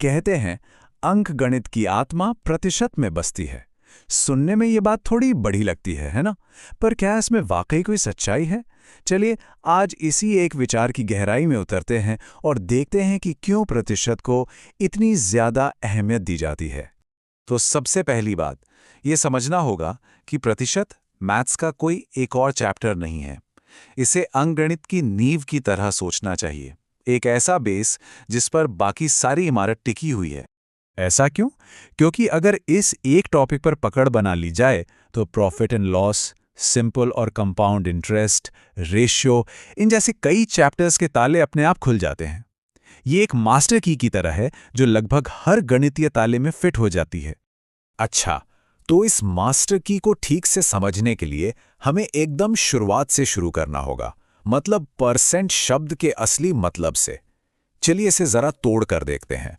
कहते हैं अंक गणित की आत्मा प्रतिशत में बसती है। सुनने में ये बात थोड़ी बड़ी लगती है ना? पर क्या इसमें वाकई कोई सच्चाई है? चलिए आज इसी एक विचार की गहराई में उतरते हैं और देखते हैं कि क्यों प्रतिशत को इतनी ज्यादा अहमियत दी जाती है। तो सबसे पहली बात ये समझना होगा कि प्रतिशत मैथ्स का कोई एक और चैप्टर नहीं है। इसे अंकगणित की नींव की तरह सोचना चाहिए, एक ऐसा बेस जिस पर बाकी सारी इमारत टिकी हुई है। ऐसा क्यों? क्योंकि अगर इस एक टॉपिक पर पकड़ बना ली जाए तो प्रॉफिट एंड लॉस, सिंपल और कंपाउंड इंटरेस्ट, रेशियो, इन जैसे कई चैप्टर्स के ताले अपने आप खुल जाते हैं। ये एक मास्टर की तरह है जो लगभग हर गणितीय ताले में फिट हो जाती है। अच्छा, तो इस मास्टर की को ठीक से समझने के लिए हमें एकदम शुरुआत से शुरू करना होगा, मतलब परसेंट शब्द के असली मतलब से। चलिए इसे जरा तोड़ कर देखते हैं।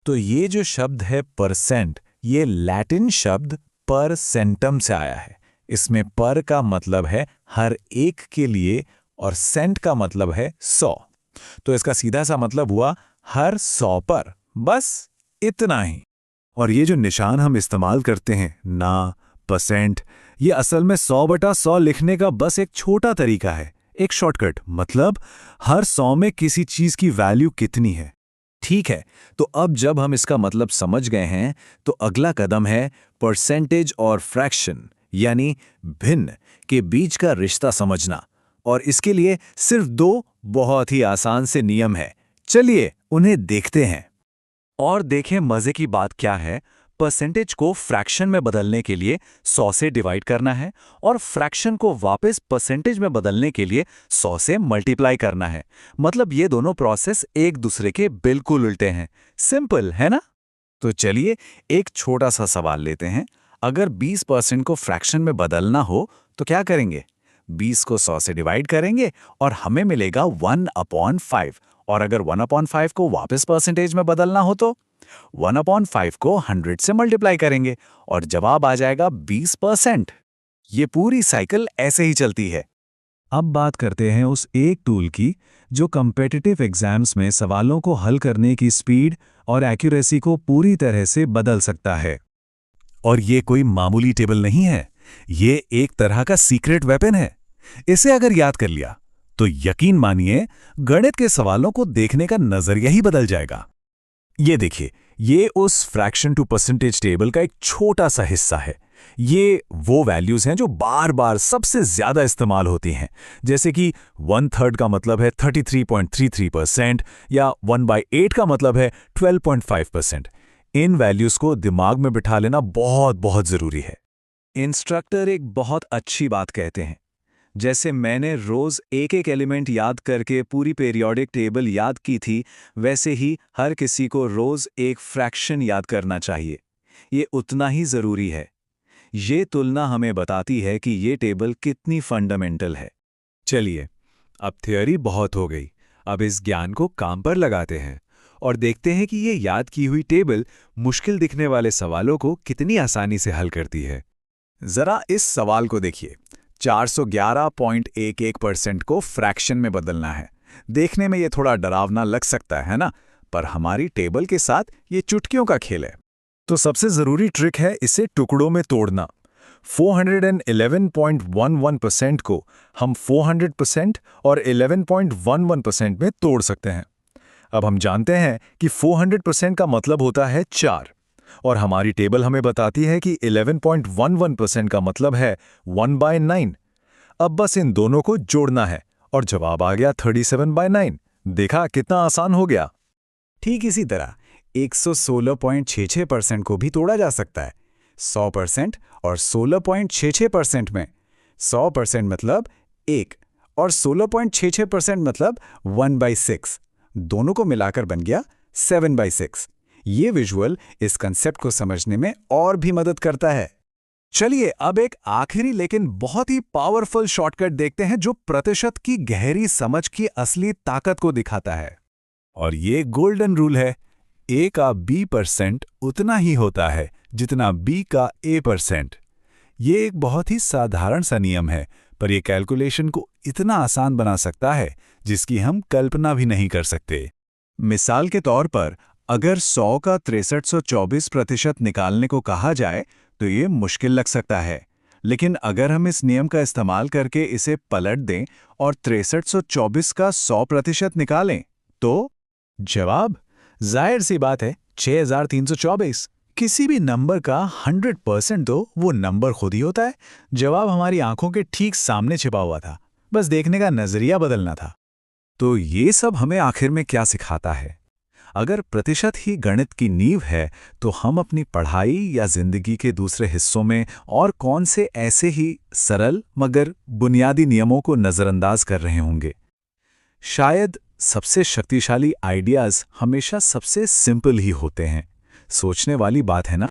तो ये जो शब्द है परसेंट, ये लैटिन शब्द पर सेंटम से आया है। इसमें पर का मतलब है हर एक के लिए और सेंट का मतलब है 100। तो इसका सीधा सा मतलब हुआ हर 100 पर, बस इतना ही। और ये जो निशान हम इस्तेमाल करते हैं ना, परसेंट, ये असल में 100/100 लिखने का बस एक छोटा तरीका है, एक शॉर्टकट। मतलब हर 100 में किसी चीज की वैल्यू कितनी है। ठीक है, तो अब जब हम इसका मतलब समझ गए हैं तो अगला कदम है परसेंटेज और फ्रैक्शन यानी भिन्न के बीच का रिश्ता समझना। और इसके लिए सिर्फ दो बहुत ही आसान से नियम है। चलिए उन्हें देखते हैं। और देखें मजे की बात क्या है। परसेंटेज को फ्रैक्शन में बदलने के लिए 100 से डिवाइड करना है और फ्रैक्शन को वापस परसेंटेज में बदलने के लिए 100 से मल्टीप्लाई करना है। मतलब ये दोनों प्रोसेस एक दूसरे के बिल्कुल उल्टे हैं। सिंपल है ना? तो चलिए एक छोटा सा सवाल लेते हैं। अगर 20% को फ्रैक्शन में बदलना हो तो क्या करेंगे? 20 को 100 से डिवाइड करेंगे और हमें मिलेगा 1/5। और अगर 1/5 को वापस परसेंटेज में बदलना हो तो 1/5 को 100 से मल्टीप्लाई करेंगे और जवाब आ जाएगा 20%। ये पूरी साइकिल ऐसे ही चलती है। अब बात करते हैं उस एक टूल की जो कॉम्पिटिटिव एग्जाम्स में सवालों को हल करने की स्पीड और एक्यूरेसी को पूरी तरह से बदल सकता है। और ये कोई मामूली टेबल नहीं है, ये एक तरह का सीक्रेट वेपन है। इसे अगर याद कर लिया तो यकीन मानिए गणित के सवालों को देखने का नजरिया ही बदल जाएगा। ये देखिए, ये उस फ्रैक्शन टू परसेंटेज टेबल का एक छोटा सा हिस्सा है। ये वो वैल्यूज हैं जो बार बार सबसे ज्यादा इस्तेमाल होती हैं, जैसे कि 1/3 का मतलब है 33.33% या 1/8 का मतलब है 12.5%। इन वैल्यूज को दिमाग में बिठा लेना बहुत बहुत जरूरी है। इंस्ट्रक्टर एक बहुत अच्छी बात कहते हैं, जैसे मैंने रोज एक एक एलिमेंट याद करके पूरी पीरियोडिक टेबल याद की थी, वैसे ही हर किसी को रोज एक फ्रैक्शन याद करना चाहिए। ये उतना ही जरूरी है। ये तुलना हमें बताती है कि ये टेबल कितनी फंडामेंटल है। चलिए, अब थ्योरी बहुत हो गई। अब इस ज्ञान को काम पर लगाते हैं और देखते हैं कि ये याद की हुई टेबल मुश्किल दिखने वाले सवालों को कितनी आसानी से हल करती है। जरा इस सवाल को देखिए। 411.11% को फ्रैक्शन में बदलना है। देखने में ये थोड़ा डरावना लग सकता है ना? पर हमारी टेबल के साथ ये चुटकियों का खेल है। तो सबसे जरूरी ट्रिक है इसे टुकड़ों में तोड़ना। 411.11% को हम 400% और 11.11% में तोड़ सकते हैं। अब हम जानते हैं कि 400% का मतलब होता है 4 और हमारी टेबल हमें बताती है कि 11.11% का मतलब है 1/9। अब बस इन दोनों को जोड़ना है और जवाब आ गया 37/9। देखा कितना आसान हो गया। ठीक इसी तरह 116.66% को भी तोड़ा जा सकता है। 100% और 16.66% में 100% मतलब 1 और 16.66% मतलब 1/6। दोनों को मिलाकर बन गया 7/6। ये विजुअल इस कंसेप्ट को समझने में और भी मदद करता है। चलिए अब एक आखिरी लेकिन बहुत ही पावरफुल शॉर्टकट देखते हैं जो प्रतिशत की गहरी समझ की असली ताकत को दिखाता है। और ये गोल्डन रूल है, A का B% उतना ही होता है जितना B का A%। ये एक बहुत ही साधारण सा नियम है, पर यह कैलकुलेशन को इतना आसान बना सकता है जिसकी हम कल्पना भी नहीं कर सकते। मिसाल के तौर पर अगर 100 का 6324% निकालने को कहा जाए तो ये मुश्किल लग सकता है, लेकिन अगर हम इस नियम का इस्तेमाल करके इसे पलट दें और 6324 का 100% निकालें तो जवाब जाहिर सी बात है 6324। किसी भी नंबर का 100% दो, वो नंबर खुद ही होता है। जवाब हमारी आंखों के ठीक सामने छिपा हुआ था, बस देखने का नजरिया बदलना था। तो ये सब हमें आखिर में क्या सिखाता है? अगर प्रतिशत ही गणित की नींव है, तो हम अपनी पढ़ाई या जिंदगी के दूसरे हिस्सों में और कौन से ऐसे ही सरल मगर बुनियादी नियमों को नज़रअंदाज कर रहे होंगे? शायद सबसे शक्तिशाली आइडियाज़ हमेशा सबसे सिंपल ही होते हैं। सोचने वाली बात है ना?